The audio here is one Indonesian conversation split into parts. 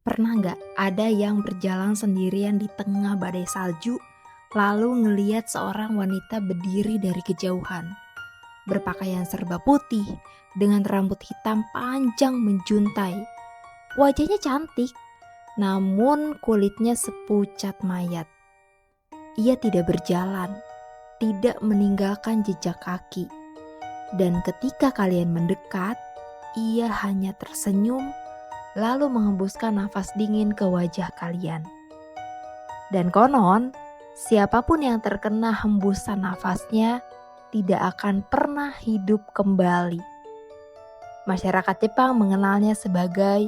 Pernah nggak ada yang berjalan sendirian di tengah badai salju, lalu ngeliat seorang wanita berdiri dari kejauhan, berpakaian serba putih, dengan rambut hitam panjang menjuntai. Wajahnya cantik, namun kulitnya sepucat mayat. Ia tidak berjalan, tidak meninggalkan jejak kaki. Dan ketika kalian mendekat, ia hanya tersenyum lalu menghembuskan nafas dingin ke wajah kalian. Dan konon, siapapun yang terkena hembusan nafasnya tidak akan pernah hidup kembali. Masyarakat Jepang mengenalnya sebagai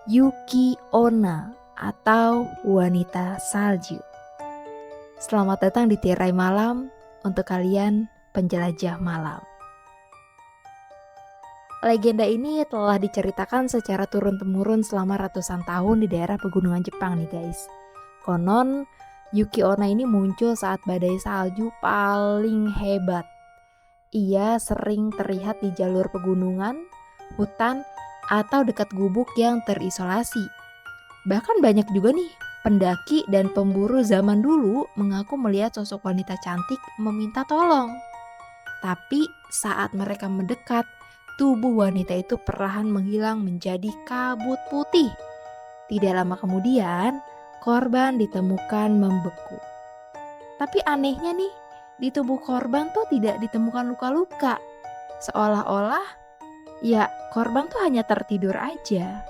Yuki Onna atau wanita salju. Selamat datang di Tirai Malam untuk kalian penjelajah malam. Legenda ini telah diceritakan secara turun-temurun selama ratusan tahun di daerah pegunungan Jepang nih guys. Konon, Yuki Onna ini muncul saat badai salju paling hebat. Ia sering terlihat di jalur pegunungan, hutan, atau dekat gubuk yang terisolasi. Bahkan banyak juga nih pendaki dan pemburu zaman dulu mengaku melihat sosok wanita cantik meminta tolong. Tapi saat mereka mendekat, tubuh wanita itu perlahan menghilang menjadi kabut putih. Tidak lama kemudian, korban ditemukan membeku. Tapi anehnya nih, di tubuh korban tuh tidak ditemukan luka-luka. Seolah-olah, ya korban tuh hanya tertidur aja.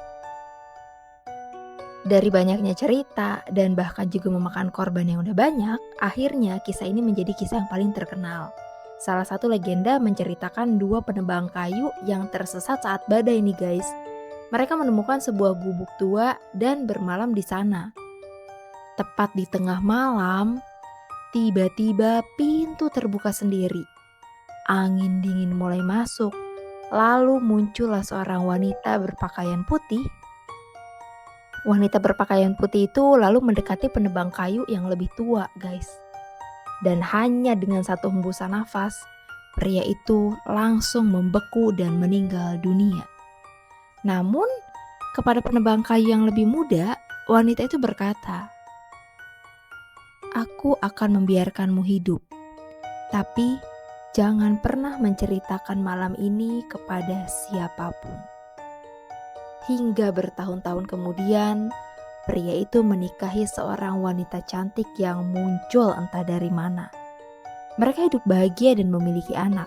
Dari banyaknya cerita dan bahkan juga memakan korban yang udah banyak, akhirnya kisah ini menjadi kisah yang paling terkenal. Salah satu legenda menceritakan dua penebang kayu yang tersesat saat badai nih guys. Mereka menemukan sebuah gubuk tua dan bermalam di sana. Tepat di tengah malam, tiba-tiba pintu terbuka sendiri. Angin dingin mulai masuk, lalu muncullah seorang wanita berpakaian putih. Wanita berpakaian putih itu lalu mendekati penebang kayu yang lebih tua guys. Dan hanya dengan satu hembusan nafas, pria itu langsung membeku dan meninggal dunia. Namun, kepada penebang kayu yang lebih muda, wanita itu berkata, "Aku akan membiarkanmu hidup, tapi jangan pernah menceritakan malam ini kepada siapapun." Hingga bertahun-tahun kemudian, pria itu menikahi seorang wanita cantik yang muncul entah dari mana. Mereka hidup bahagia dan memiliki anak.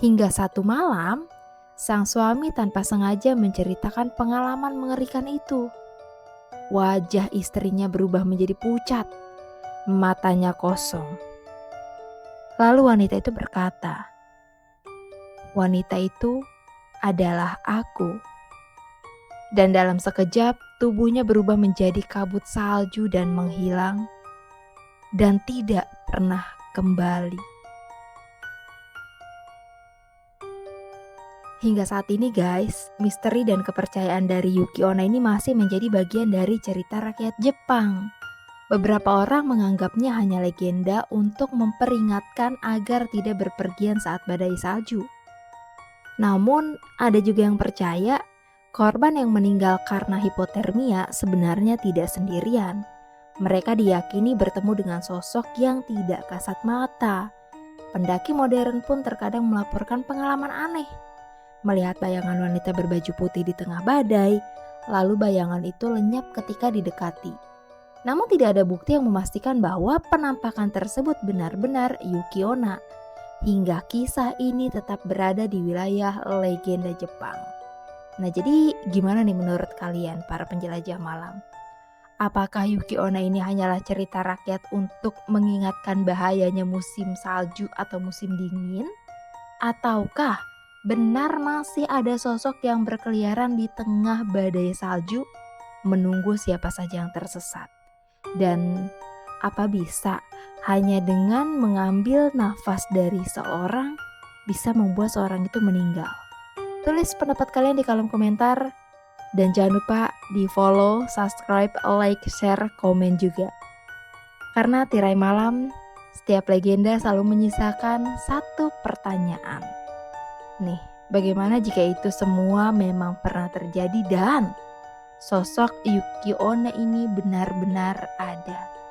Hingga satu malam, sang suami tanpa sengaja menceritakan pengalaman mengerikan itu. Wajah istrinya berubah menjadi pucat, matanya kosong. Lalu wanita itu berkata, "Wanita itu adalah aku." Dan dalam sekejap tubuhnya berubah menjadi kabut salju dan menghilang dan tidak pernah kembali. Hingga saat ini guys, misteri dan kepercayaan dari Yuki Onna ini masih menjadi bagian dari cerita rakyat Jepang. Beberapa orang menganggapnya hanya legenda untuk memperingatkan agar tidak berpergian saat badai salju. Namun ada juga yang percaya korban yang meninggal karena hipotermia sebenarnya tidak sendirian. Mereka diyakini bertemu dengan sosok yang tidak kasat mata. Pendaki modern pun terkadang melaporkan pengalaman aneh. Melihat bayangan wanita berbaju putih di tengah badai, lalu bayangan itu lenyap ketika didekati. Namun tidak ada bukti yang memastikan bahwa penampakan tersebut benar-benar Yuki Onna. Hingga kisah ini tetap berada di wilayah legenda Jepang. Nah jadi gimana nih menurut kalian para penjelajah malam? Apakah Yuki Onna ini hanyalah cerita rakyat untuk mengingatkan bahayanya musim salju atau musim dingin? Ataukah benar masih ada sosok yang berkeliaran di tengah badai salju menunggu siapa saja yang tersesat? Dan apa bisa hanya dengan mengambil nafas dari seorang bisa membuat seorang itu meninggal? Tulis pendapat kalian di kolom komentar. Dan jangan lupa di follow, subscribe, like, share, komen juga. Karena Tirai Malam, setiap legenda selalu menyisakan satu pertanyaan. Nih, bagaimana jika itu semua memang pernah terjadi dan sosok Yuki Onna ini benar-benar ada.